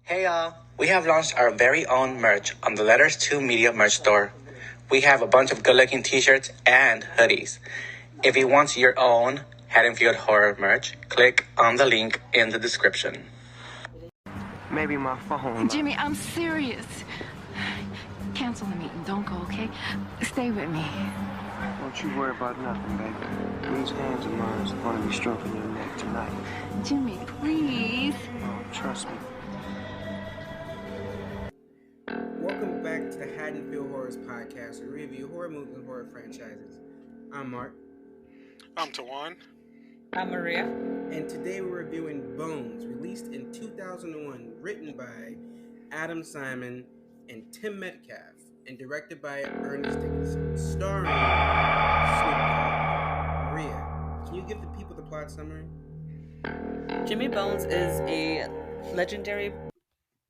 Hey y'all, we have launched our very own merch on the Letters 2 Media merch store. We have a bunch of good looking t-shirts and hoodies. If you want your own Haddonfield Horror merch, click on the link in the description. Maybe my phone. Jimmy, I'm serious. Cancel the meeting. Don't go, okay? Stay with me. Don't you worry about nothing, baby. These hands of mine are going to be stroking your neck tonight. Jimmy, please. Oh, trust me. Welcome back to the Haddonfield Horrors podcast, where we review horror movies and horror franchises. I'm Mark. I'm Tawan. I'm Maria. And today we're reviewing Bones, released in 2001, written by Adam Simon and Tim Metcalf, and directed by Ernest Dickinson, starring Snoop Dogg. Maria, can you give the people the plot summary? Jimmy Bones is a legendary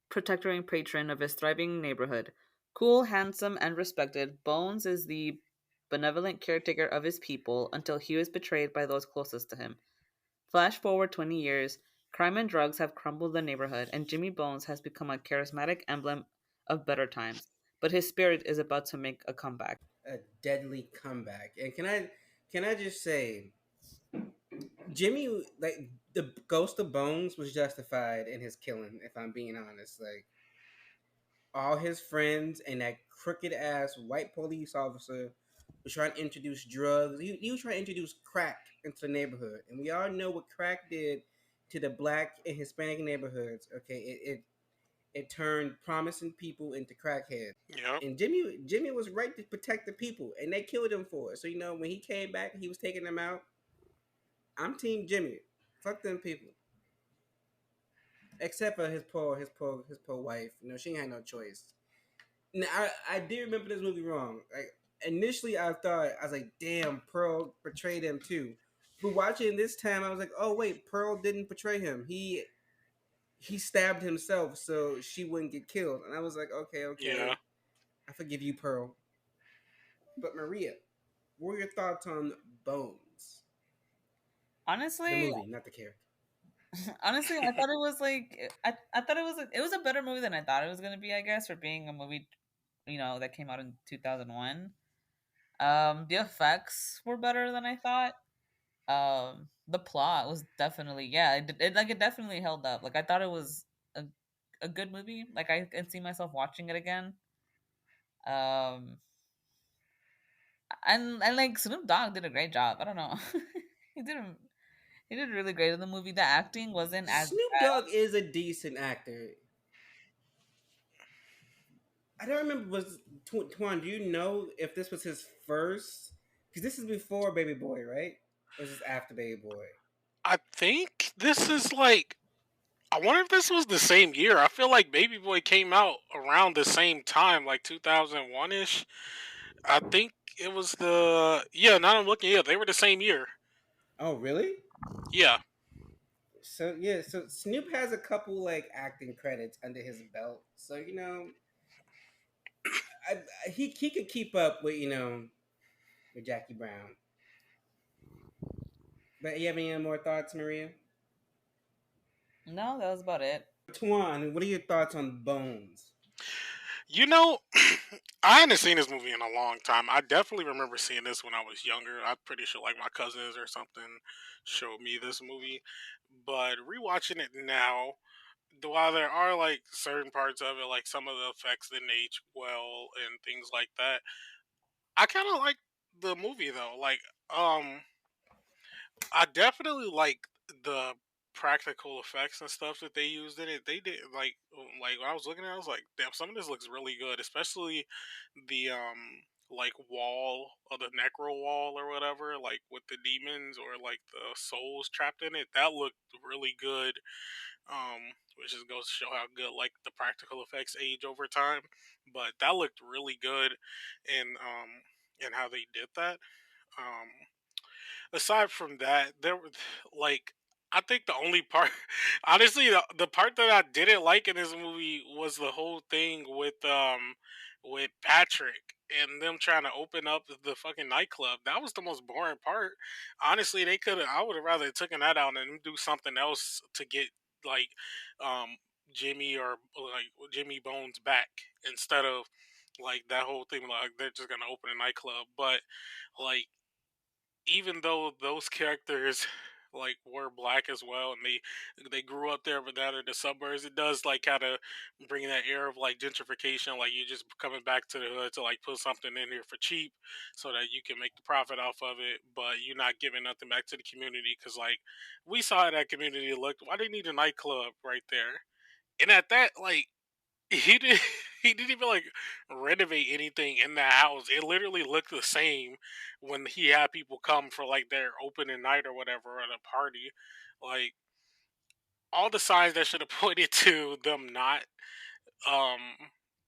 protector and patron of his thriving neighborhood. Cool, handsome, and respected, Bones is the benevolent caretaker of his people until he was betrayed by those closest to him. Flash forward 20 years, crime and drugs have crumbled the neighborhood, and Jimmy Bones has become a charismatic emblem of better times. But his spirit is about to make a comeback. A deadly comeback. And can I just say, Jimmy, like, the ghost of Bones was justified in his killing, if I'm being honest. Like, all his friends and that crooked ass white police officer was trying to introduce drugs. He was trying to introduce crack into the neighborhood. And we all know what crack did to the black and Hispanic neighborhoods. Okay, it turned promising people into crackheads. Yeah. And Jimmy was right to protect the people, and they killed him for it. So when he came back, he was taking them out. I'm Team Jimmy. Fuck them people. Except for his poor wife. She ain't had no choice. Now, I did remember this movie wrong. Like, initially, I was like, damn, Pearl betrayed him too. But watching this time, I was like, oh wait, Pearl didn't betray him. He stabbed himself so she wouldn't get killed. And I was like, okay, Yeah. I forgive you, Pearl. But Maria, what were your thoughts on Bones? Honestly, The movie, not the character. Honestly, I thought it was like I thought it was a better movie than I thought it was gonna be. I guess for being a movie, that came out in 2001. The effects were better than I thought. The plot was definitely it definitely held up. Like I thought it was a good movie. Like I can see myself watching it again. Um, and like Snoop Dogg did a great job. I don't know, he did a, he did really great in the movie. The acting wasn't as Snoop bad. Dogg is a decent actor. I don't remember. Was Twan? Do you know if this was his first? Because this is before Baby Boy, right? Or is this after Baby Boy? I think this is like. I wonder if this was the same year. I feel like Baby Boy came out around the same time, like 2001 ish. I think it was the. Yeah, now I'm looking. Yeah, they were the same year. Oh, really? Yeah. So Snoop has a couple like acting credits under his belt. So he could keep up with with Jackie Brown. But you have any more thoughts, Maria? No, that was about it. Twan, what are your thoughts on Bones? You know, I hadn't seen this movie in a long time. I definitely remember seeing this when I was younger. I'm pretty sure like my cousins or something showed me this movie. But rewatching it now, while there are like certain parts of it, like some of the effects didn't age well and things like that, I kind of like the movie though. Like, I definitely like the practical effects and stuff that they used in it. They did like when I was looking at it, I was like, damn, some of this looks really good, especially the like wall or the necro wall or whatever, like with the demons or like the souls trapped in it. That looked really good. Which just goes to show how good like the practical effects age over time. But that looked really good in how they did that. Um Aside from that, there were like I think the only part, honestly, the part that I didn't like in this movie was the whole thing with Patrick and them trying to open up the fucking nightclub. That was the most boring part. Honestly, they could have. I would have rather taken that out and do something else to get like Jimmy or like Jimmy Bones back instead of like that whole thing like they're just gonna open a nightclub. But like even though those characters like were black as well and they grew up there but down in the suburbs, it does like kind of bring that air of like gentrification, like you're just coming back to the hood to like put something in here for cheap so that you can make the profit off of it, but you're not giving nothing back to the community because like we saw how that community looked. Why they need a nightclub right there? And at that, like he did he didn't even like renovate anything in the house. It literally looked the same when he had people come for like their opening night or whatever at a party. Like all the signs that should have pointed to them not um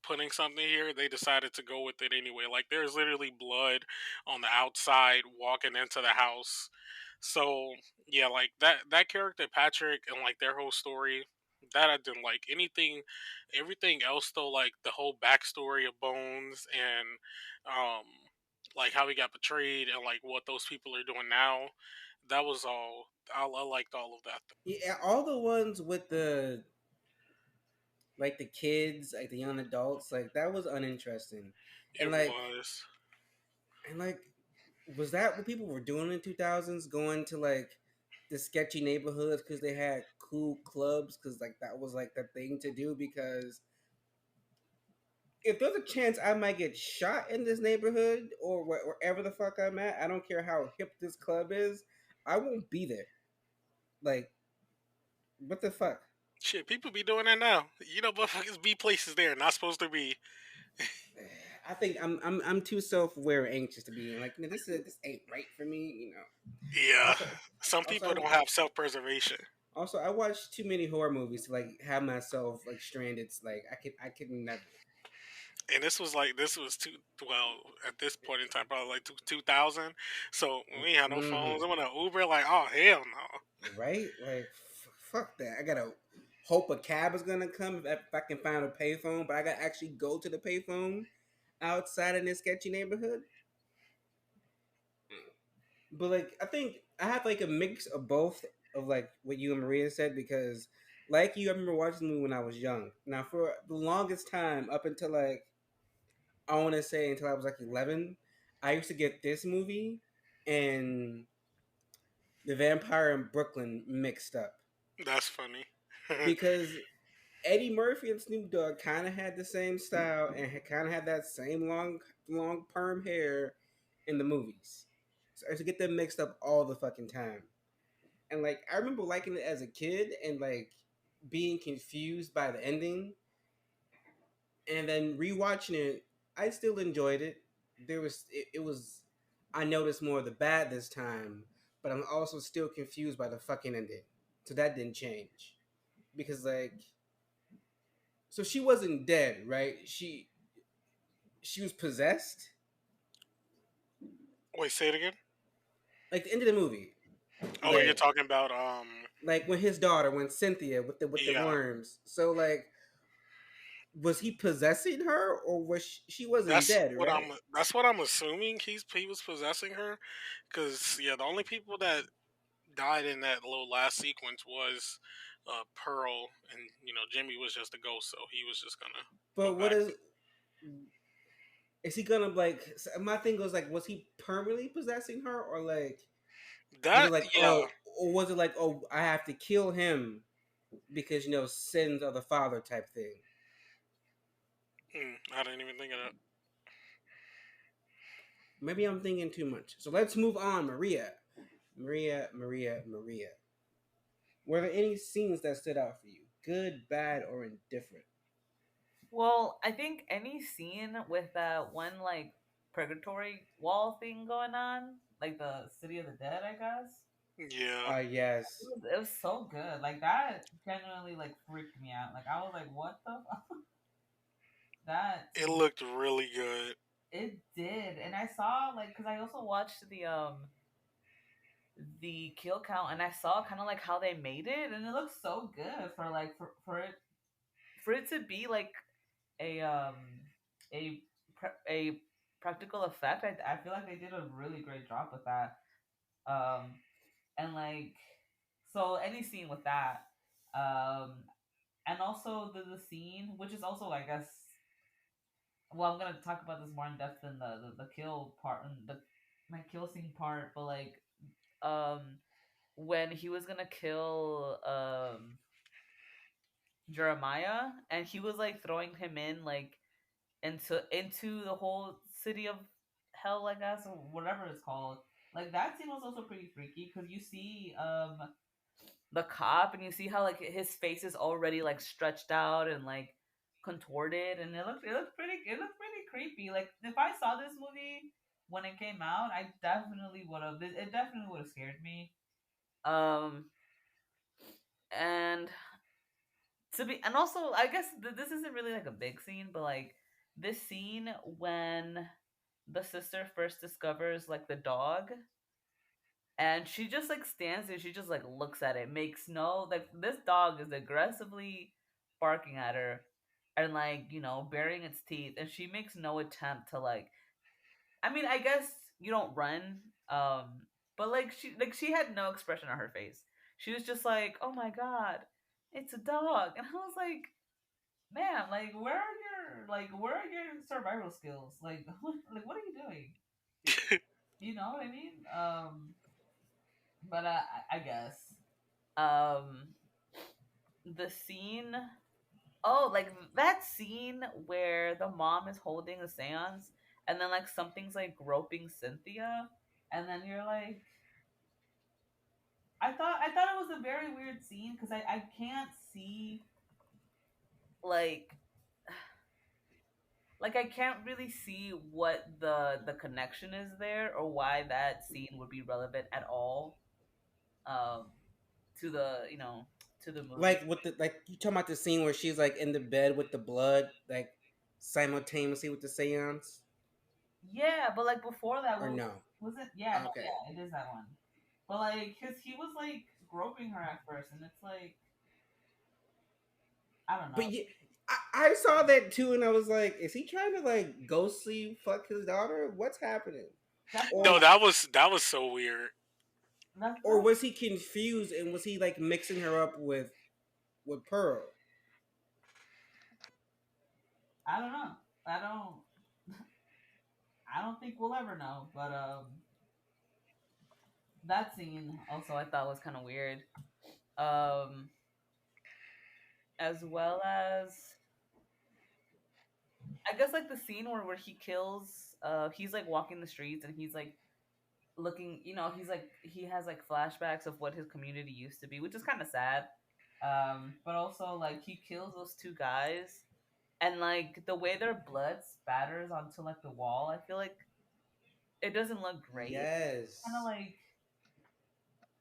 putting something here, they decided to go with it anyway. Like there's literally blood on the outside walking into the house. So yeah, like that character Patrick and like their whole story, that I didn't like. Anything everything else though, like the whole backstory of Bones and um like how he got betrayed and like what those people are doing now, that was all I liked all of that. Yeah, all the ones with the like the kids, like the young adults, like that was uninteresting. It And was. like was that what people were doing in 2000s, going to like the sketchy neighborhoods because they had cool clubs, because like that was like the thing to do, because if there's a chance I might get shot in this neighborhood or wherever the fuck I'm at, I don't care how hip this club is, I won't be there. Like, what the fuck? Shit, people be doing that now. You know, motherfuckers be places they're not supposed to be. I think I'm too self aware and anxious to be in. Like, this ain't right for me. Yeah. Also, Some people also, don't have self preservation. I watch too many horror movies to like have myself like stranded. Like, I could never. And this was two well at this point in time probably like 2000. So we ain't had no Mm-hmm. phones. I'm gonna Uber like oh hell no. Right? Like, fuck that. I gotta hope a cab is gonna come if I can find a payphone, but I gotta actually go to the payphone outside in this sketchy neighborhood. But like, I think I have like a mix of both of like what you and Maria said, because like you, I remember watching the movie when I was young. Now, for the longest time, up until like I want to say until I was like 11, I used to get this movie and The Vampire in Brooklyn mixed up, That's funny. because Eddie Murphy and Snoop Dogg kind of had the same style and kind of had that same long perm hair in the movies. So I used to get them mixed up all the fucking time. And like I remember liking it as a kid and like being confused by the ending, and then rewatching it, I still enjoyed it. It was I noticed more of the bad this time, but I'm also still confused by the fucking ending. So that didn't change, because like, so she wasn't dead, right? She was possessed. Wait, say it again. Like the end of the movie, Oh, you're like talking about when his daughter, when Cynthia with the yeah. worms. So like, was he possessing her, or was she wasn't dead, right? That's what I'm assuming. He was possessing her, because yeah, the only people that died in that little last sequence was Pearl, and you know Jimmy was just a ghost, so he was just gonna go But what back. is he gonna like? My thing goes like, was he permanently possessing her, or like was it That like, yeah, oh, or was it like, oh, I have to kill him because sins of the father type thing? I didn't even think of that. Maybe I'm thinking too much. So let's move on, Maria. Were there any scenes that stood out for you? Good, bad, or indifferent? Well, I think any scene with that one like purgatory wall thing going on, like the City of the Dead, I guess. Yeah, Yes. It was so good. Like that genuinely like freaked me out. Like I was like, what the that it looked really good. it did. And I saw like cuz I also watched the kill count and I saw kind of like how they made it and it looks so good for like for it to be like a a a practical effect. I feel like they did a really great job with that. Um and like so any scene with that um and also the scene, which is also, I guess, well, I'm gonna talk about this more in depth in the kill part and the my kill scene part, but like um when he was gonna kill Jeremiah, and he was like throwing him in like into the whole city of hell, I guess, or whatever it's called. Like that scene was also pretty freaky because you see the cop, and you see how like his face is already like stretched out and like contorted, and it looks pretty creepy. Like if I saw this movie when it came out, I definitely would have it definitely would have scared me. Um and and also I guess this isn't really like a big scene, but like this scene when the sister first discovers like the dog, and she just like stands there, she just like looks at it, makes no, like this dog is aggressively barking at her and like, baring its teeth, and she makes no attempt to like, I mean, I guess you don't run, um but like she had no expression on her face. She was just like, oh my god, it's a dog. And I was like, man, like where are your survival skills? Like like what are you doing? You know what I mean? But I guess um the scene, oh, like that scene where the mom is holding a seance, and then like something's like groping Cynthia, and then you're like, I thought it was a very weird scene because I can't see like I can't really see what the connection is there, or why that scene would be relevant at all, um to the to the movie. Like with the like you talking about the scene where she's like in the bed with the blood, like simultaneously with the seance, Yeah, but like before that, or no? was it? Yeah, no, Okay, yeah, it is that one. But like, cause he was like groping her at first, and it's like, I don't but know. yeah, I saw that too, and I was like, is he trying to like ghostly fuck his daughter? What's happening? That's what No, Or that was so weird. or was he confused and was he like mixing her up with Pearl? I don't know. I don't. I don't think we'll ever know. But that scene also I thought was kind of weird. Um, as well as I guess like the scene where he kills. He's like walking the streets, and he's like looking, he's like he has like flashbacks of what his community used to be, which is kind of sad. But also like he kills those two guys, and like the way their blood spatters onto like the wall, I feel like it doesn't look great. Kind of Yes. like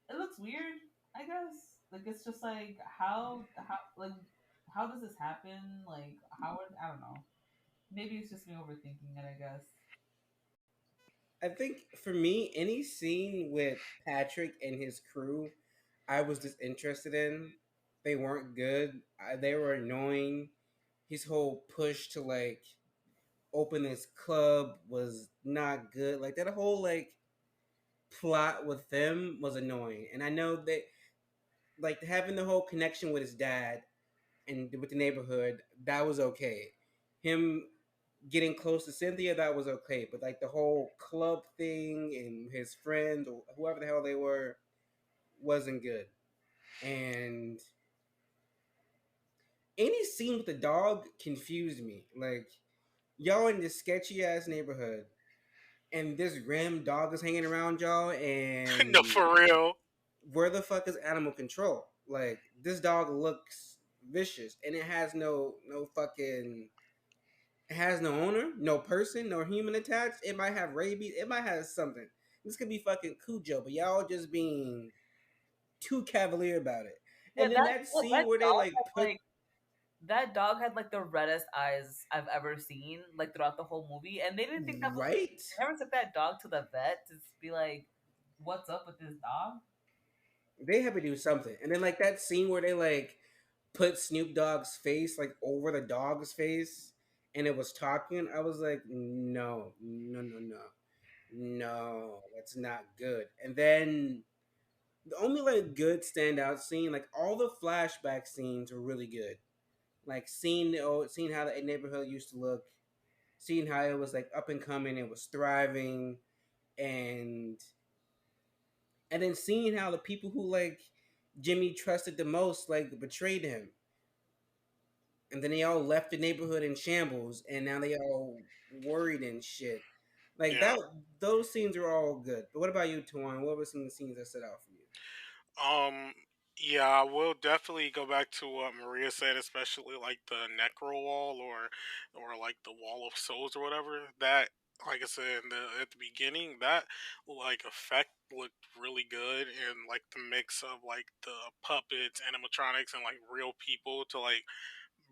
it looks weird, I guess. Like it's just like how does this happen? Like I don't know. Maybe it's just me overthinking it, I guess. I think for me, any scene with Patrick and his crew, I was just interested in. They weren't good. They were annoying. His whole push to like open this club was not good. Like that whole like plot with them was annoying. And I know that like having the whole connection with his dad and with the neighborhood, that was okay. Him getting close to Cynthia, that was okay. But like the whole club thing and his friend or whoever the hell they were wasn't good. And any scene with the dog confused me. Like y'all in this sketchy ass neighborhood, and this grim dog is hanging around y'all, No, and for real. where the fuck is animal control? Like this dog looks vicious, and it has no fucking, it has no owner, no person, no human attached. It might have rabies. It might have something. This could be fucking Cujo, but y'all just being too cavalier about it. Yeah, And then that scene where they like put that dog had like the reddest eyes I've ever seen, like throughout the whole movie, and they didn't think that was weird. right, They never took that dog to the vet to be like, "What's up with this dog?" they had to do something. And then like that scene where they like put Snoop Dogg's face like over the dog's face, and it was talking. I was like, no, no, no, no, no, that's not good. And then the only like good standout scene, like all the flashback scenes were really good. like seeing how the neighborhood used to look, seeing how it was like up and coming, it was thriving, and and then seeing how the people who like Jimmy trusted the most like betrayed him, and then they all left the neighborhood in shambles, and now they all worried and shit. Like Yeah. that, those scenes are all good. But what about you, Tuan? What were some of the scenes that stood out for you? Um, yeah, I will definitely go back to what Maria said, especially like the necro wall or like the wall of souls or whatever. That, like I said at the beginning, that like effect looked really good, and like the mix of like the puppets, animatronics, and like real people to like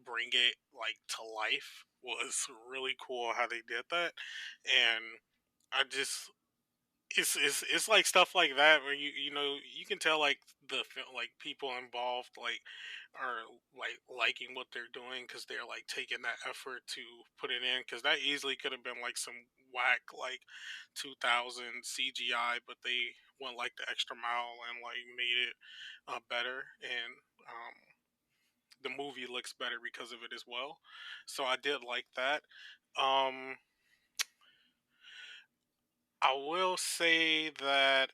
bring it like to life was really cool how they did that, and I just it's like stuff like that where you know you can tell like like people involved like are like liking what they're doing because they're like taking that effort to put it in, because that easily could have been like some whack like 2000 CGI, but they went like the extra mile and like made it better, and the movie looks better because of it as well. So I did like that. um I will say that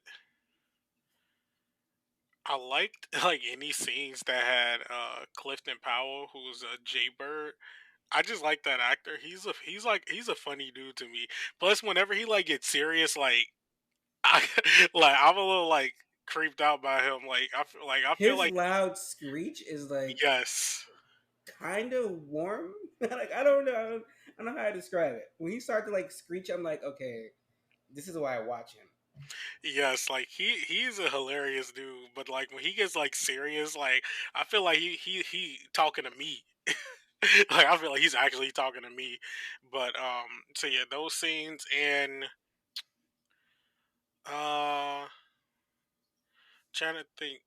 I liked like any scenes that had Clifton Powell, who's a Jaybird. I just like that actor. He's a funny dude to me. Plus, whenever he like gets serious, like I like I'm a little like creeped out by him. Like I feel His like loud screech is like yes, kind of warm. Like I don't know, I don't know how to describe it. When he started to like screech, I'm like, okay, this is why I watch him. yes, like he's a hilarious dude. But like when he gets like serious, like I feel like he talking to me. Like I feel like he's actually talking to me. But so yeah, those scenes, and uh trying to think.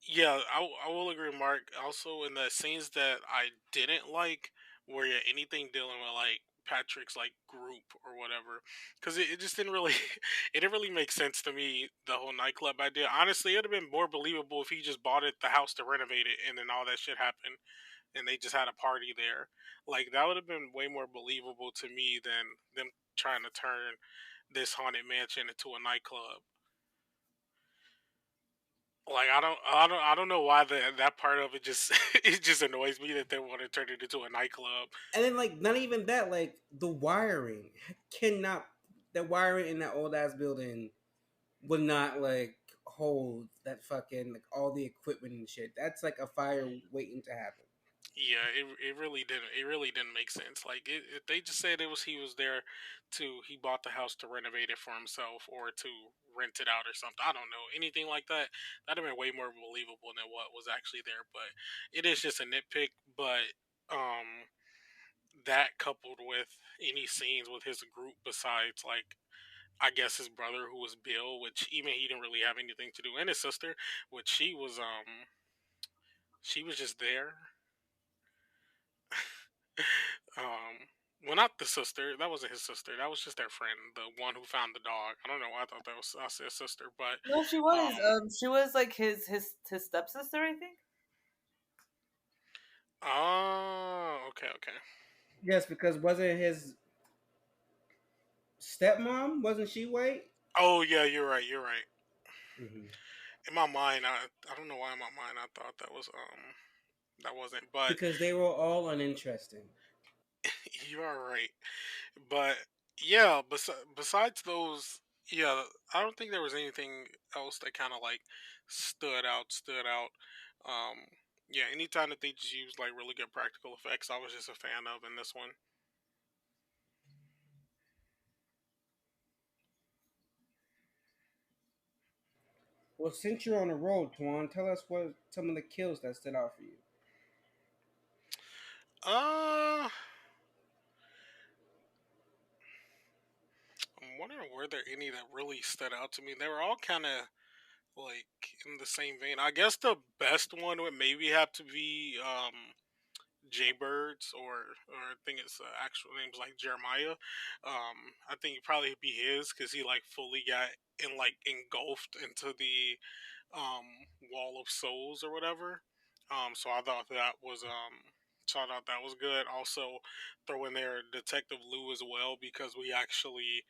Yeah, I will agree, Mark. Also, in the scenes that I didn't like, where yeah, anything dealing with like Patrick's like group or whatever, because it just didn't really, it didn't really make sense to me. The whole nightclub idea. Honestly, it'd have been more believable if he just bought the house to renovate it, and then all that shit happened, and they just had a party there. Like that would have been way more believable to me than them trying to turn this haunted mansion into a nightclub. Like I don't know why that part of it just it just annoys me that they want to turn it into a nightclub. And then like not even that, like the wiring cannot, the wiring in that old ass building would not like hold that fucking like all the equipment and shit. That's like a fire waiting to happen. Yeah, it really didn't, it really didn't make sense. Like they just said it was he was there to, he bought the house to renovate it for himself or to rent it out or something. I don't know anything like that. That'd have been way more believable than what was actually there. But it is just a nitpick. But um, that coupled with any scenes with his group besides like I guess his brother who was Bill, which even he didn't really have anything to do, and his sister, which she was just there. Well, not the sister. That wasn't his sister. That was just their friend, the one who found the dog. I don't know why I thought that was I said sister, but No, she was. um, She was like his stepsister, I think. oh, okay, okay. Yes, because wasn't his stepmom, wasn't she white? Oh yeah, you're right. You're right. Hmm. In my mind, I don't know why in my mind I thought that was that wasn't, but Because they were all uninteresting. you are right. But yeah, besides those, yeah, I don't think there was anything else that kind of like stood out. Um, yeah, anytime that they just used like really good practical effects, I was just a fan of in this one. Well, since you're on the road, Tuan, tell us what some of the kills that stood out for you. Uh, I'm wondering were there any that really stood out to me. They were all kind of like in the same vein. I guess the best one would maybe have to be Jaybirds, or I think its actual name's like Jeremiah. I think it probably be his because he like fully got engulfed into the um wall of souls or whatever. So I thought that was good. Also, throw in there Detective Lou as well because we actually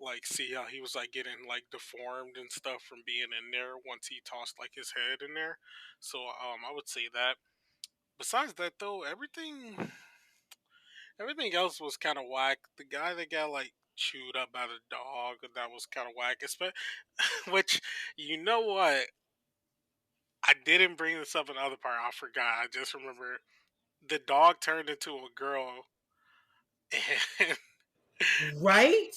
like see how he was like getting like deformed and stuff from being in there once he tossed like his head in there. So I would say that. Besides that though, everything else was kind of whack. The guy that got like chewed up by the dog, that was kind of whack. Which, you know what? I didn't bring this up in the other part. I forgot. I just remember the dog turned into a girl, and Right?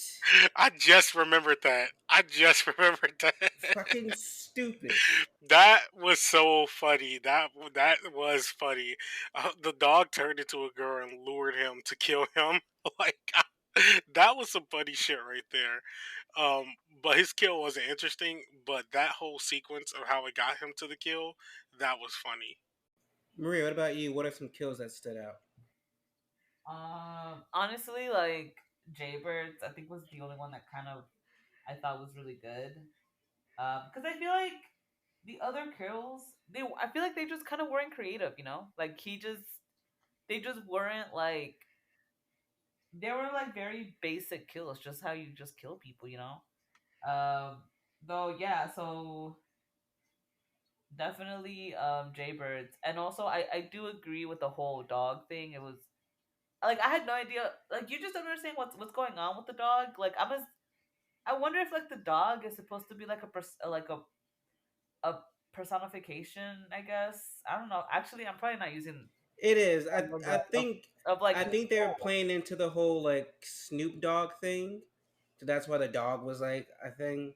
I just remembered that. I just remembered that. Fucking stupid. That was so funny. That was funny. The dog turned into a girl and lured him to kill him. Like that was some funny shit right there. Um, but his kill wasn't interesting. But that whole sequence of how it got him to the kill, that was funny. Maria, what about you? What are some kills that stood out? Honestly, like Jaybirds, I think was the only one that kind of I thought was really good. Because I feel like the other kills, I feel like they just kind of weren't creative, you know. Like they just weren't like they were like very basic kills, just how you just kill people, you know. Um, though, yeah. So definitely, Jaybirds, and also I do agree with the whole dog thing. It was like I had no idea. Like you just don't understand what's going on with the dog. I wonder if like the dog is supposed to be like a personification. I guess I don't know. Actually, I'm probably not using It is. of like I of, think of like I his think they're soul. playing into the whole like Snoop Dogg thing. So that's why the dog was like a thing.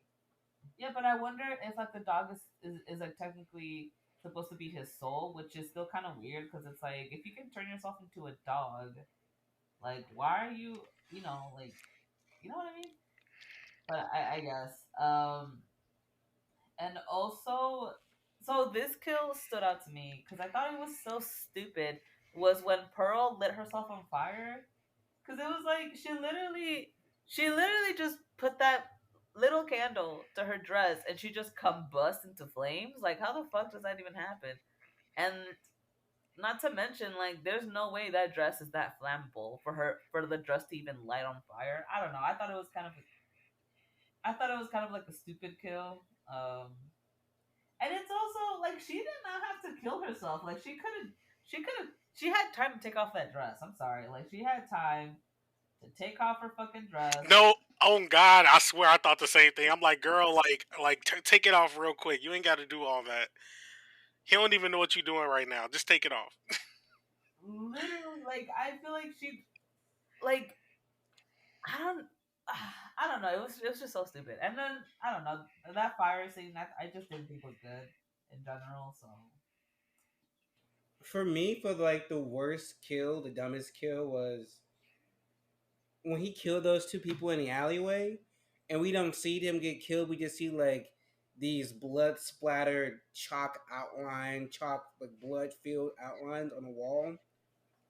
Yeah, but I wonder if like the dog is like technically supposed to be his soul, which is still kind of weird because it's like if you can turn yourself into a dog, like why are you like you know what I mean? But I guess and also so this kill stood out to me because I thought it was so stupid was when Pearl lit herself on fire because it was like she literally just put that little candle to her dress and she just combust into flames. Like how the fuck does that even happen? And not to mention, like, there's no way that dress is that flammable for the dress to even light on fire. I don't know. I thought it was kind of like a stupid kill. And it's also like she did not have to kill herself. Like she had time to take off that dress. I'm sorry. Like she had time to take off her fucking dress. No, oh God, I swear I thought the same thing. I'm like, girl, take it off real quick. You ain't got to do all that. He don't even know what you're doing right now. Just take it off. Literally, like I feel like she like I don't I don't know. It was just so stupid. And then I don't know that fire scene. That I just didn't think was good in general. So For me, for like the worst kill, the dumbest kill was when he killed those two people in the alleyway, and we don't see them get killed. We just see like these blood splattered chalk like blood filled outlines on the wall.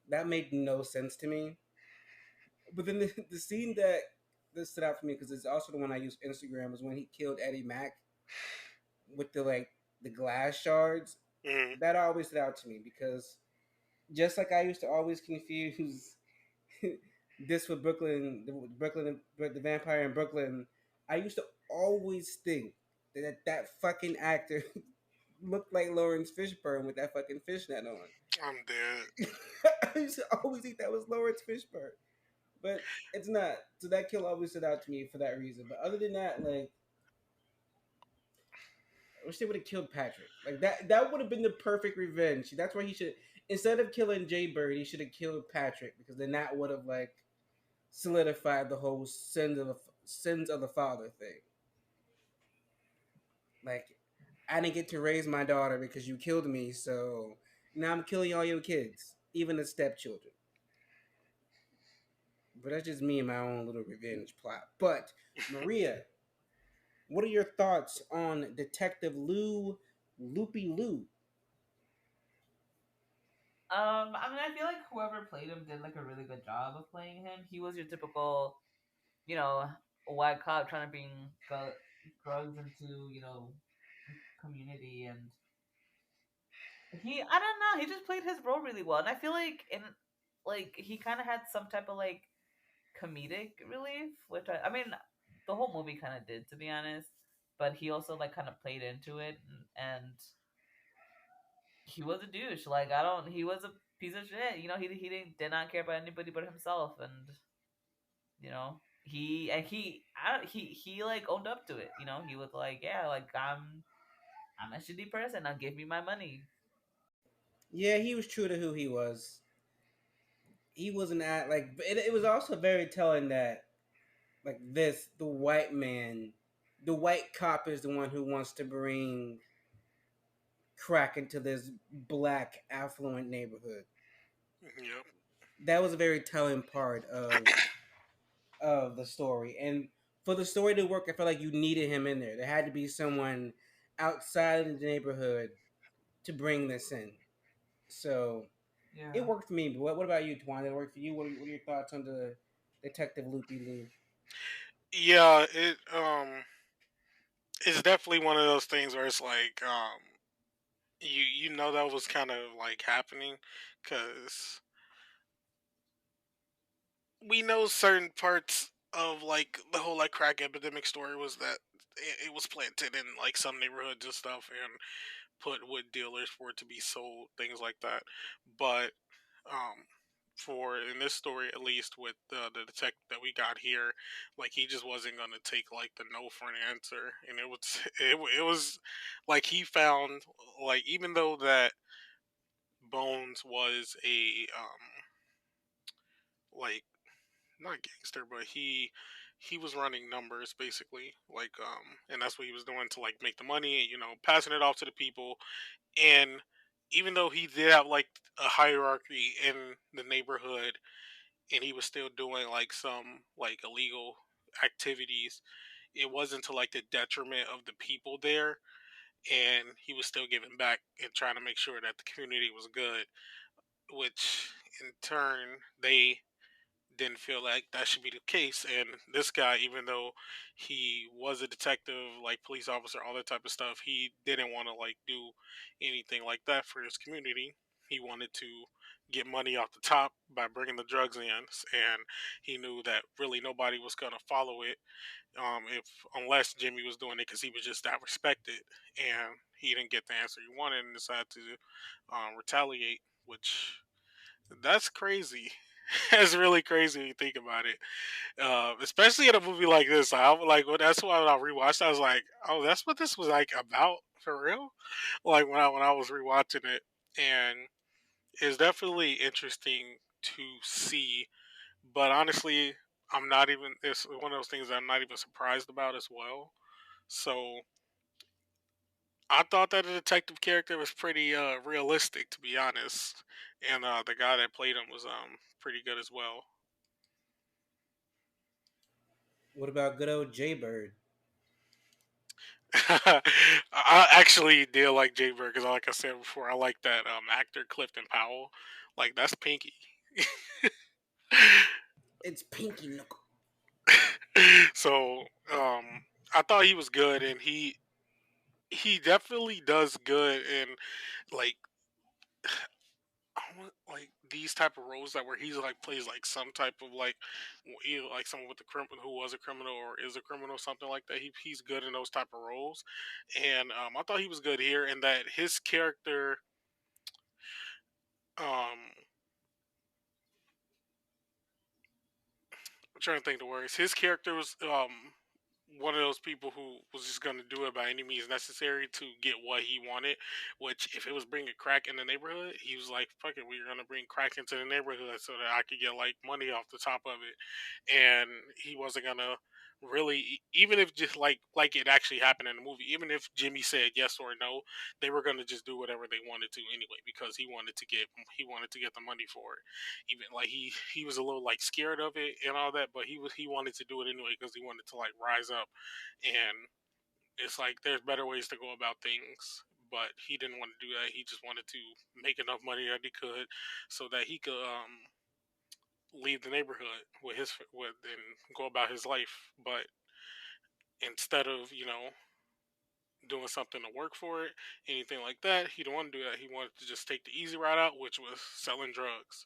That made no sense to me. But then the scene that stood out for me because it's also the one I use Instagram was when he killed Eddie Mack with the glass shards. Mm, That always stood out to me because just like I used to always confuse this with the vampire in Brooklyn, I used to always think that fucking actor looked like Lawrence Fishburne with that fucking fishnet on. I'm dead. I used to always think that was Lawrence Fishburne, but it's not. So that kill always stood out to me for that reason. But other than that, like I wish they would have killed Patrick. Like that would have been the perfect revenge. That's why he should instead of killing Jay Bird, he should have killed Patrick because then that would have like solidified the whole sins of the father thing. Like I didn't get to raise my daughter because you killed me, so now I'm killing all your kids, even the stepchildren. But that's just me and my own little revenge plot. But Maria, what are your thoughts on Detective Loopy Lou? I mean, I feel like whoever played him did like a really good job of playing him. He was your typical, you know, white cop trying to bring drugs into community and I don't know, he just played his role really well, and I feel like in like he kind of had some type of like comedic relief, which I mean, the whole movie kind of did, to be honest. But he also like kind of played into it, and he was a douche. Like I don't, he was a piece of shit. He did not care about anybody but himself, and he like owned up to it. He was like, yeah, like I'm a shitty person. Now give me my money. Yeah, he was true to who he was. He wasn't at like. It was also very telling that like the white man, the white cop is the one who wants to bring crack into this black affluent neighborhood. Yep. That was a very telling part of the story. And for the story to work, I felt like you needed him in there. There had to be someone outside of the neighborhood to bring this in. So it Yeah. worked for me. But what about you, Twan? Did it work for you? What are your thoughts on the Detective Loopy Loo? Yeah, it's definitely one of those things where it's like you know that was kind of like happening because we know certain parts of like the whole like crack epidemic story was that it was planted in like some neighborhoods and stuff and put with dealers for it to be sold, things like that. But um for in this story at least with the detective that we got here, like he just wasn't gonna take like the no for an answer, and it was it was like he found, like, even though that Bones was a like, not gangster, but he was running numbers basically, like, and that's what he was doing to like make the money, and passing it off to the people. And even though he did have like a hierarchy in the neighborhood, and he was still doing like some like illegal activities, it wasn't to like the detriment of the people there, and he was still giving back and trying to make sure that the community was good, which in turn they didn't feel like that should be the case. And this guy, even though he was a detective, like police officer, all that type of stuff, he didn't want to like do anything like that for his community. He wanted to get money off the top by bringing the drugs in, and he knew that really nobody was gonna follow it, if unless Jimmy was doing it because he was just that respected, and he didn't get the answer he wanted and decided to retaliate, which that's crazy. That's really crazy when you think about it. Especially in a movie like this. I'm like, well, that's why when I rewatched, I was like, oh, that's what this was like about for real. Like when I was rewatching it, and it's definitely interesting to see. But honestly, I'm not even. It's one of those things that I'm not even surprised about as well. So I thought that the detective character was pretty realistic, to be honest, and the guy that played him was pretty good as well. What about good old Jaybird? I actually did like Jay Bird because, like I said before, I like that actor Clifton Powell. Like that's Pinky. It's Pinky Knuckle. So I thought he was good, and he definitely does good in like like these type of roles that where he's like plays like some type of like either like someone with a criminal who was a criminal or is a criminal, something like that. He's good in those type of roles, and I thought he was good here in that his character. Um, I'm trying to think the words. His character was one of those people who was just going to do it by any means necessary to get what he wanted. Which, if it was bringing crack in the neighborhood, he was like, "Fuck it, we're going to bring crack into the neighborhood so that I could get like money off the top of it." And he wasn't gonna really, even if just like it actually happened in the movie, even if Jimmy said yes or no, they were gonna just do whatever they wanted to anyway because he wanted to get the money for it. Even like he was a little like scared of it and all that, but he wanted to do it anyway because he wanted to like rise up. And it's like there's better ways to go about things, but he didn't want to do that. He just wanted to make enough money that he could so that he could leave the neighborhood with and go about his life. But instead of doing something to work for it, anything like that. He didn't want to do that. He wanted to just take the easy route out, which was selling drugs.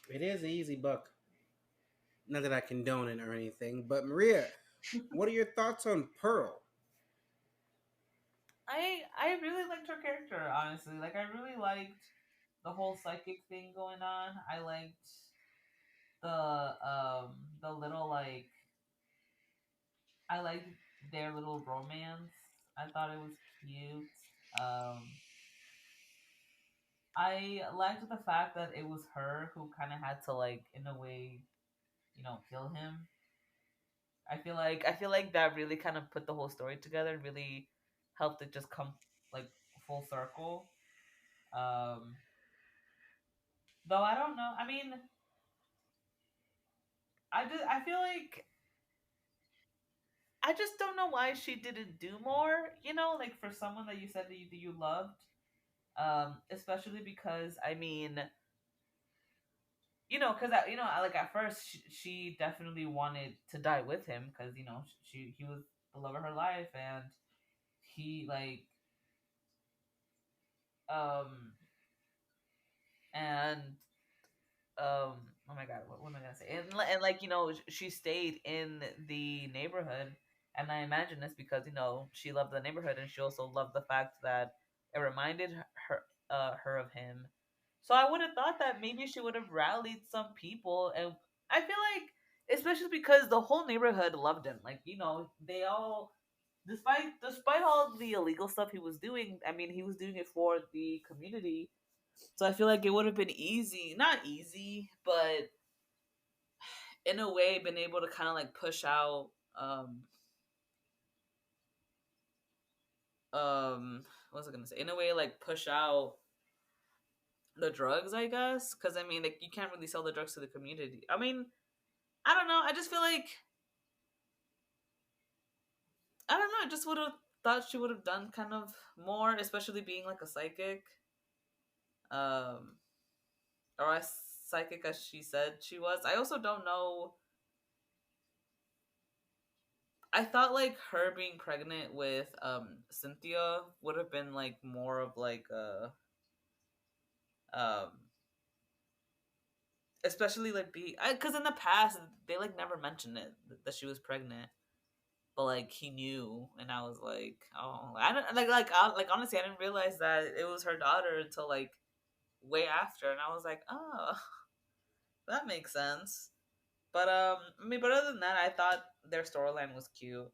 It is an easy buck. Not that I condone it or anything, but Maria, what are your thoughts on Pearl? I really liked her character, honestly. Like I really liked the whole psychic thing going on. I liked the little like I liked their little romance. I thought it was cute. Um I liked the fact that it was her who kind of had to like in a way, kill him. I feel like that really kind of put the whole story together and really helped it just come like full circle. Um though I don't know. I mean, I feel like I just don't know why she didn't do more, like for someone that you said that you loved. Especially because I mean, because like at first she definitely wanted to die with him because he was the love of her life and he like um and oh my god, what am I gonna say? And like she stayed in the neighborhood, and I imagine it's because she loved the neighborhood and she also loved the fact that it reminded her of him. So I would have thought that maybe she would have rallied some people, and I feel like especially because the whole neighborhood loved him. Like they all, despite all the illegal stuff he was doing. I mean, he was doing it for the community, so I feel like it would have been easy, not easy, but in a way, been able to kind of like push out, what was I gonna say? In a way, like push out the drugs, I guess, because I mean, like you can't really sell the drugs to the community. I mean, I don't know. I just feel like I don't know. I just would have thought she would have done kind of more, especially being like a psychic, um, or as psychic as she said she was. I also don't know. I thought like her being pregnant with Cynthia would have been like more of like a um especially like because in the past they like never mentioned it that she was pregnant, but like he knew, and I was like, oh, I don't like honestly I didn't realize that it was her daughter until like way after, and I was like, oh, that makes sense. But I mean, but other than that, I thought their storyline was cute.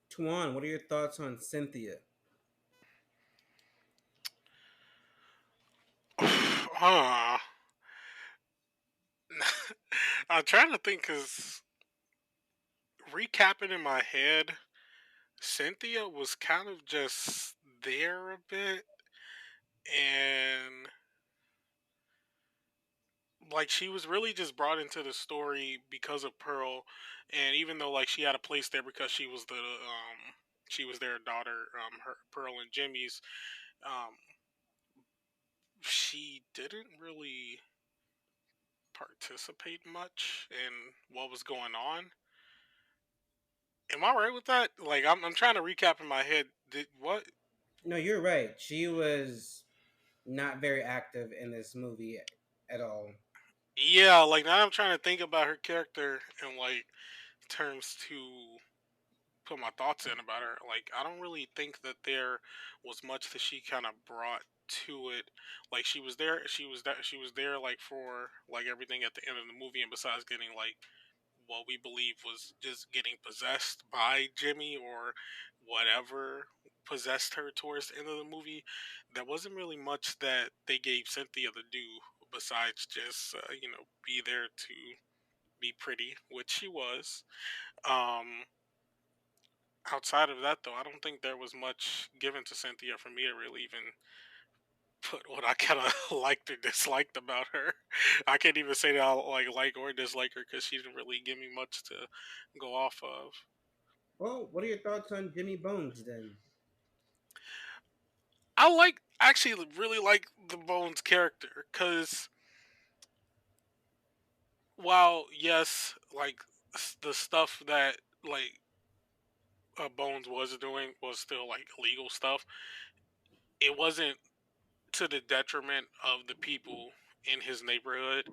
Tuan, what are your thoughts on Cynthia? Huh. I'm trying to think because recapping in my head, Cynthia was kind of just there a bit, and like she was really just brought into the story because of Pearl, and even though like she had a place there because she was their daughter, her Pearl and Jimmy's, um, she didn't really participate much in what was going on. Am I right with that? Like I'm trying to recap in my head. Did what? No, you're right. She was not very active in this movie at all. Yeah, like now I'm trying to think about her character in like terms to put my thoughts in about her. Like I don't really think that there was much that she kind of brought to it. Like she was there like for like everything at the end of the movie, and besides getting like what we believe was just getting possessed by Jimmy or whatever possessed her towards the end of the movie, there wasn't really much that they gave Cynthia to do besides just be there to be pretty, which she was. Um, Outside of that, though, I don't think there was much given to Cynthia for me to really even put what I kind of liked or disliked about her. I can't even say that I like or dislike her because she didn't really give me much to go off of. Well, what are your thoughts on Jimmy Bones then? Actually really like the Bones character because while yes, like the stuff that like Bones was doing was still like illegal stuff. It wasn't to the detriment of the people in his neighborhood,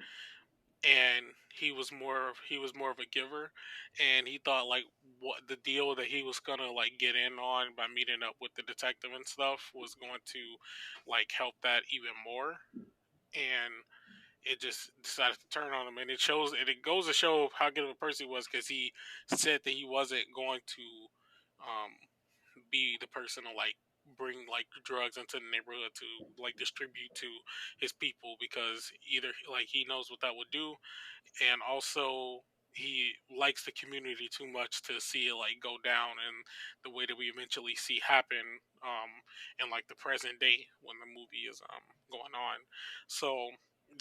and he was more of a giver, and he thought like what the deal that he was gonna like get in on by meeting up with the detective and stuff was going to like help that even more, and it just decided to turn on him, and it goes to show how good of a person he was because he said that he wasn't going to um be the person to like bring like drugs into the neighborhood to like distribute to his people because either like he knows what that would do, and also he likes the community too much to see it like go down in the way that we eventually see happen um in like the present day when the movie is going on. So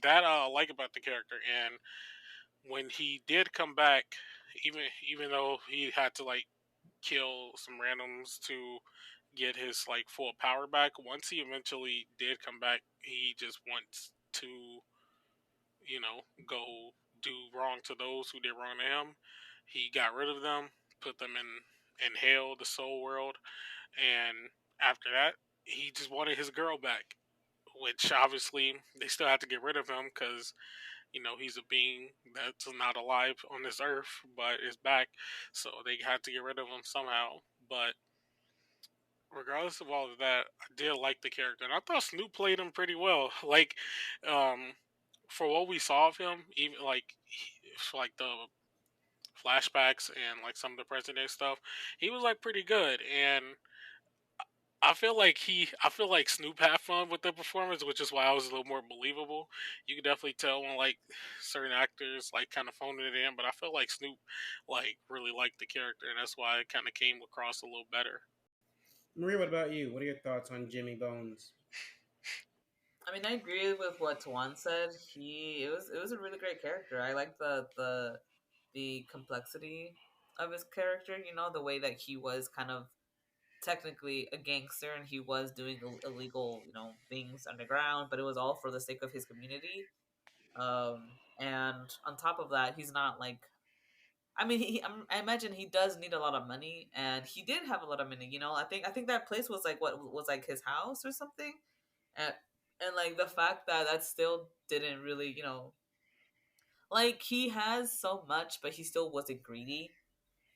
that I like about the character, and when he did come back, even though he had to like kill some randoms to get his like full power back, once he eventually did come back, he just wants to go do wrong to those who did wrong to him. He got rid of them, put them in hell, the soul world, and after that, he just wanted his girl back. Which obviously they still had to get rid of him because he's a being that's not alive on this earth, but is back. So they had to get rid of him somehow. But regardless of all of that, I did like the character, and I thought Snoop played him pretty well. Like, um, for what we saw of him, even like for, like the flashbacks and like some of the present day stuff, he was like pretty good. And I feel like Snoop had fun with the performance, which is why I was a little more believable. You could definitely tell when like certain actors like kind of phoned it in, but I felt like Snoop like really liked the character, and that's why it kind of came across a little better. Maria, what about you? What are your thoughts on Jimmy Bones? I mean, I agree with what Tawan said. It was a really great character. I like the complexity of his character. You know, the way that he was kind of technically a gangster and he was doing illegal, things underground, but it was all for the sake of his community. And on top of that, he's not like. I mean, I imagine he does need a lot of money, and he did have a lot of money. I think that place was like what was like his house or something, and like the fact that that still didn't really, like he has so much, but he still wasn't greedy.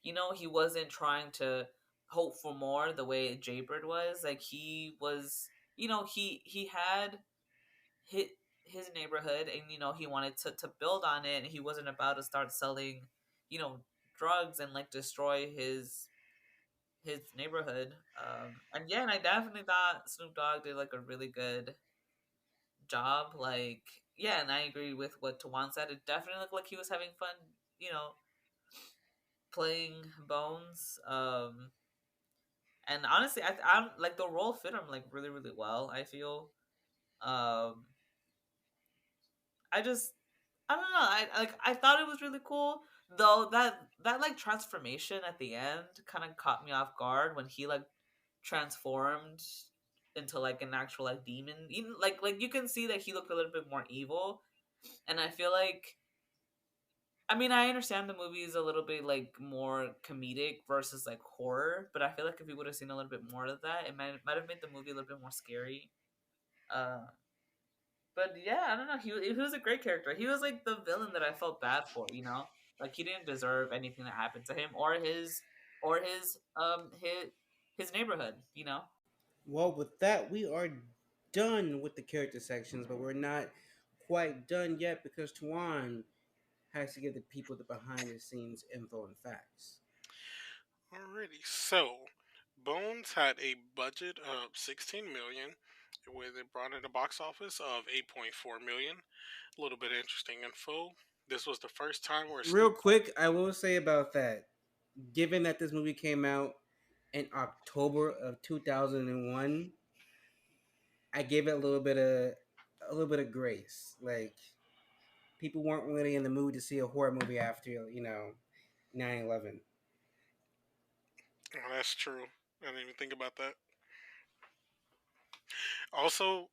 He wasn't trying to hope for more the way Jaybird was. Like he was, he had hit his neighborhood, and he wanted to build on it, and he wasn't about to start selling, you know, drugs and like destroy his neighborhood. And yeah, and I definitely thought Snoop Dogg did like a really good job. Like, yeah, and I agree with what Tawan said. It definitely looked like he was having fun, you know, playing Bones. And honestly, I'm like the role fit him like really, really well. I feel. Um, I just, I don't know. I thought it was really cool though. That like transformation at the end kind of caught me off guard when he like transformed into like an actual like demon. Even like you can see that he looked a little bit more evil, and I feel like, I mean, I understand the movie is a little bit like more comedic versus like horror, but I feel like if we would have seen a little bit more of that, it might have made the movie a little bit more scary. Uh, but yeah, I don't know. He was a great character. He was like the villain that I felt bad for. Like he didn't deserve anything that happened to him or his neighborhood. Well, with that, we are done with the character sections, but we're not quite done yet because Tuan has to give the people the behind the scenes info and facts. Alrighty, so Bones had a budget of 16 million, with it brought in a box office of 8.4 million. A little bit of interesting info. This was the first time where Real Snoop. quick, I will say about that, given that this movie came out in October of 2001, I gave it a little bit of grace. Like people weren't really in the mood to see a horror movie after 9/11. Oh, that's true. I didn't even think about that. Also,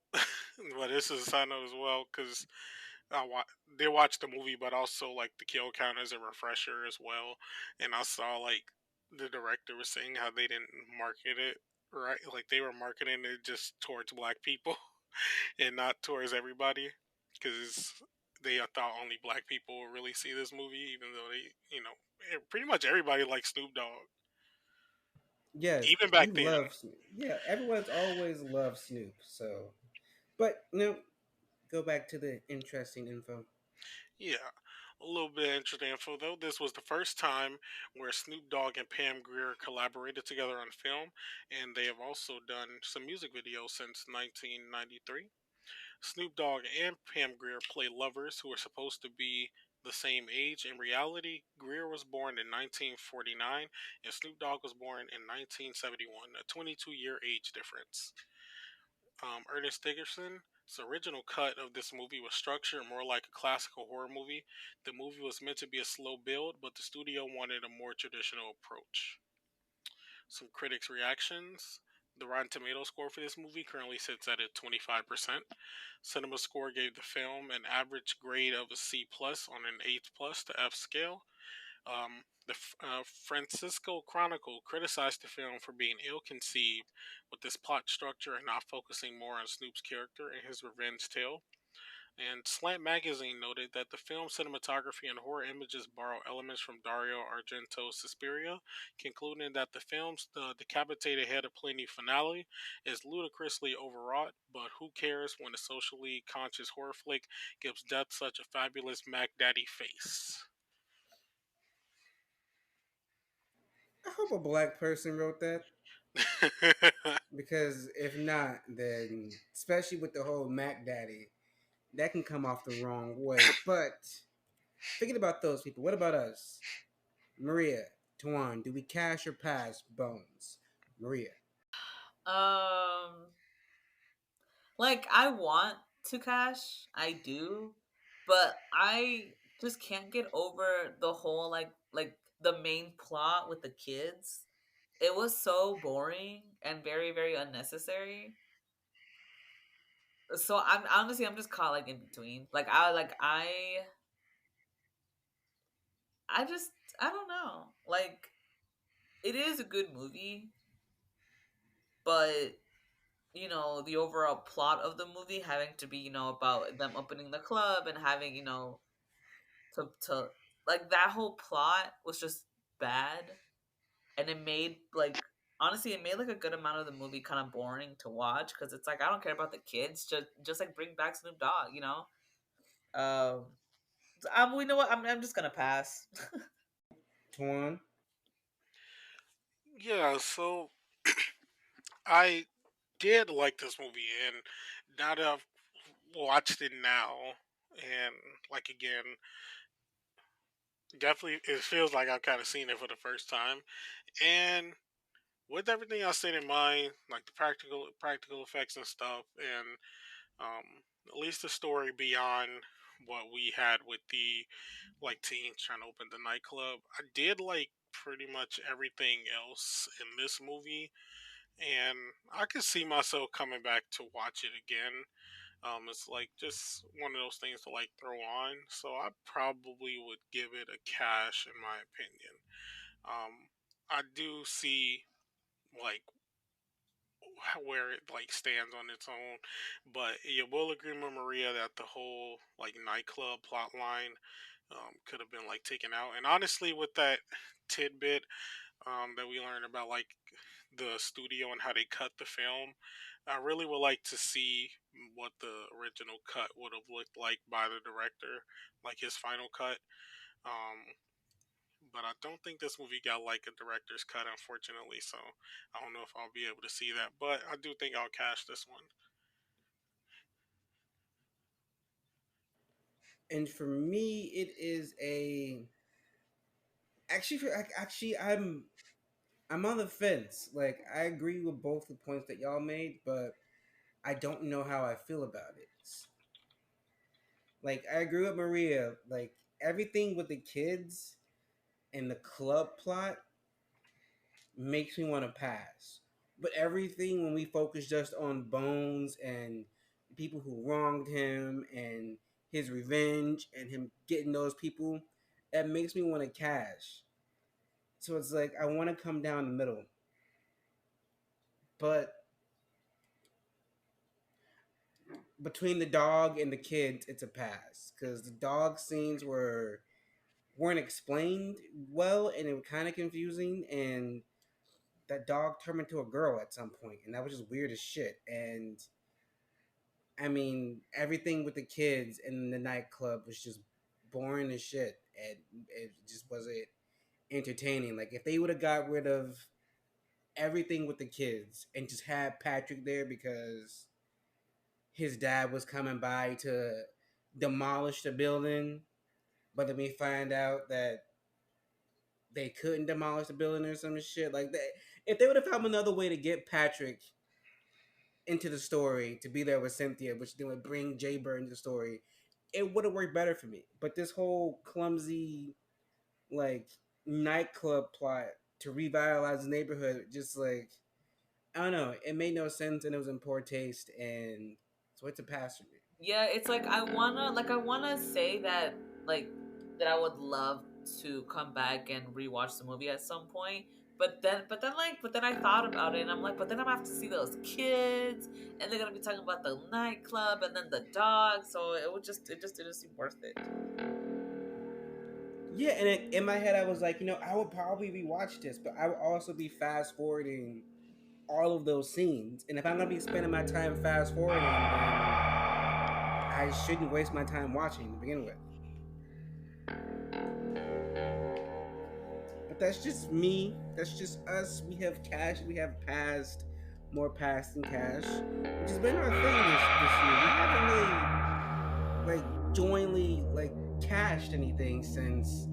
well, this is a side note as well because did watch the movie, but also like the kill count as a refresher as well. And I saw like the director was saying how they didn't market it right, like they were marketing it just towards black people and not towards everybody, because they thought only black people would really see this movie, even though pretty much everybody likes Snoop Dogg, Yes, even we back then. love Snoop. Yeah, everyone's always loved Snoop. So, but go back to the interesting info. Yeah, a little bit of interesting info though. This was the first time where Snoop Dogg and Pam Grier collaborated together on film, and they have also done some music videos since 1993. Snoop Dogg and Pam Grier play lovers who are supposed to be the same age. In reality, Grier was born in 1949 and Snoop Dogg was born in 1971, a 22-year age difference. Ernest Dickerson's original cut of this movie was structured more like a classical horror movie. The movie was meant to be a slow build, but the studio wanted a more traditional approach. Some critics' reactions. The Rotten Tomato score for this movie currently sits at a 25%. Cinema Score gave the film an average grade of a C plus on an A plus to F scale. The Francisco Chronicle criticized the film for being ill conceived with this plot structure and not focusing more on Snoop's character and his revenge tale. And Slant Magazine noted that the film's cinematography and horror images borrow elements from Dario Argento's Suspiria, concluding that the film's The Decapitated Head of Plenty finale is ludicrously overwrought, but who cares when a socially conscious horror flick gives death such a fabulous Mac Daddy face? I hope a black person wrote that, because if not, then especially with the whole Mac Daddy, that can come off the wrong way. But thinking about those people, what about us? Maria, Tuan, do we cash or pass Bones? Maria. Um, like I want to cash, I do, but I just can't get over the whole like the main plot with the kids. It was so boring and very very unnecessary. So I'm honestly I'm just caught like in between. I just I don't know. Like it is a good movie, but the overall plot of the movie having to be about them opening the club and having to like that whole plot was just bad, and it made like honestly it made like a good amount of the movie kind of boring to watch because it's like I don't care about the kids, just like bring back Snoop Dogg. So we know what I'm just gonna pass. Tuan. Yeah, so I did like this movie, and now that I've watched it now, and like again, definitely it feels like I've kind of seen it for the first time. And with everything I said in mind, like the practical effects and stuff, and um, at least the story beyond what we had with the like teens trying to open the nightclub, I did like pretty much everything else in this movie, and I could see myself coming back to watch it again. It's like just one of those things to like throw on. So I probably would give it a cash in my opinion. I do see like where it like stands on its own, but you will agree with Maria that the whole like nightclub plot line could have been like taken out. And honestly, with that tidbit that we learned about like the studio and how they cut the film, I really would like to see what the original cut would have looked like by the director, like his final cut. Um, but I don't think this movie got like a director's cut, unfortunately. So I don't know if I'll be able to see that, but I do think I'll cash this one. And for me, it is a actually I'm on the fence. Like I agree with both the points that y'all made, but I don't know how I feel about it. Like I agree with Maria. Like everything with the kids and the club plot makes me want to pass. But everything when we focus just on Bones and people who wronged him and his revenge and him getting those people, that makes me want to cash. So it's like I want to come down the middle, but between the dog and the kids, it's a pass because the dog scenes weren't explained well, and it was kind of confusing. And that dog turned into a girl at some point, and that was just weird as shit. And I mean, everything with the kids in the nightclub was just boring as shit, and it just wasn't entertaining. Like if they would have got rid of everything with the kids and just had Patrick there because his dad was coming by to demolish the building, but then we find out that they couldn't demolish the building or some shit like that. If they would have found another way to get Patrick into the story to be there with Cynthia, which then would bring Jay Bird into the story, it would have worked better for me. But this whole clumsy like nightclub plot to revitalize the neighborhood, just like I don't know, it made no sense and it was in poor taste, and so it's a pass for me. Yeah, it's like I wanna say that like that I would love to come back and rewatch the movie at some point. But then I thought about it and I'm like, but then I'm gonna have to see those kids and they're gonna be talking about the nightclub and then the dog, so it just didn't seem worth it. Yeah, and in my head, I was like, I would probably rewatch this, but I would also be fast forwarding all of those scenes. And if I'm gonna be spending my time fast forwarding, then I shouldn't waste my time watching to begin with. But that's just me. That's just us. We have cash. We have past, more past than cash, which has been our thing this year. We haven't really jointly cashed anything since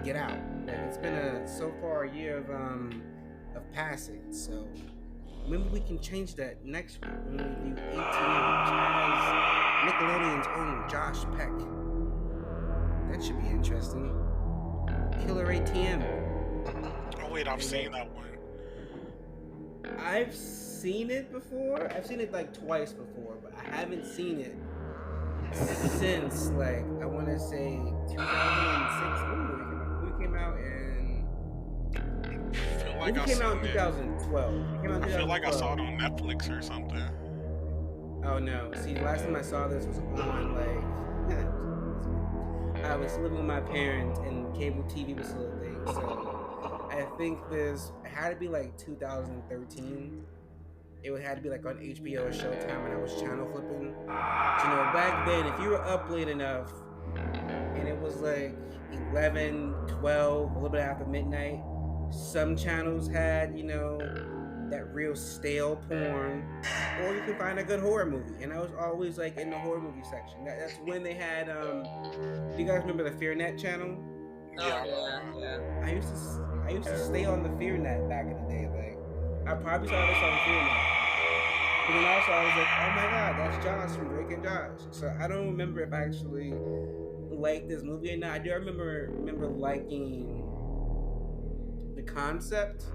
Get Out. Like it's been a so far a year of passing. So maybe we can change that next week when we review ATM, which has Nickelodeon's own Josh Peck. That should be interesting. Killer ATM. Oh wait, I've seen that one. I've seen it before. I've seen it like twice before, but I haven't seen it since like I want to say 2006. When movie came out in I feel like movie I came out in seen it. 2012. It came out in I feel like I saw it 2012. on Netflix or something. Oh no! See, the last time I saw this was on I was living with my parents and cable TV was still a thing. So I think this had to be like 2013. It would had to be like on HBO or Showtime when I was channel flipping. So, back then, if you were up late enough and it was like 11, 12, a little bit after midnight, some channels had, that real stale porn, or you can find a good horror movie. And I was always like in the horror movie section. That's when they had, do you guys remember the FearNet channel? Yeah, Oh I yeah, remember. yeah. I used to stay on the FearNet back in the day. Like, I probably saw this on FearNet. But then also I was like, oh my god, that's Josh from Drake and Josh. So I don't remember if I actually liked this movie or not. I do remember liking the concept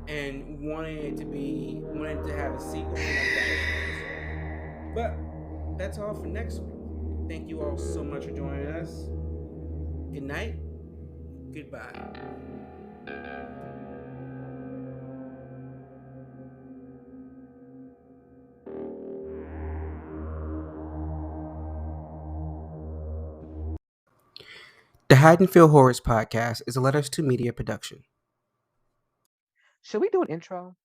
and wanting to have a sequel and a franchise. But that's all for next week. Thank you all so much for joining us. Good night. Goodbye. The Haddonfield Horrors podcast is a Letters to Media production. Should we do an intro?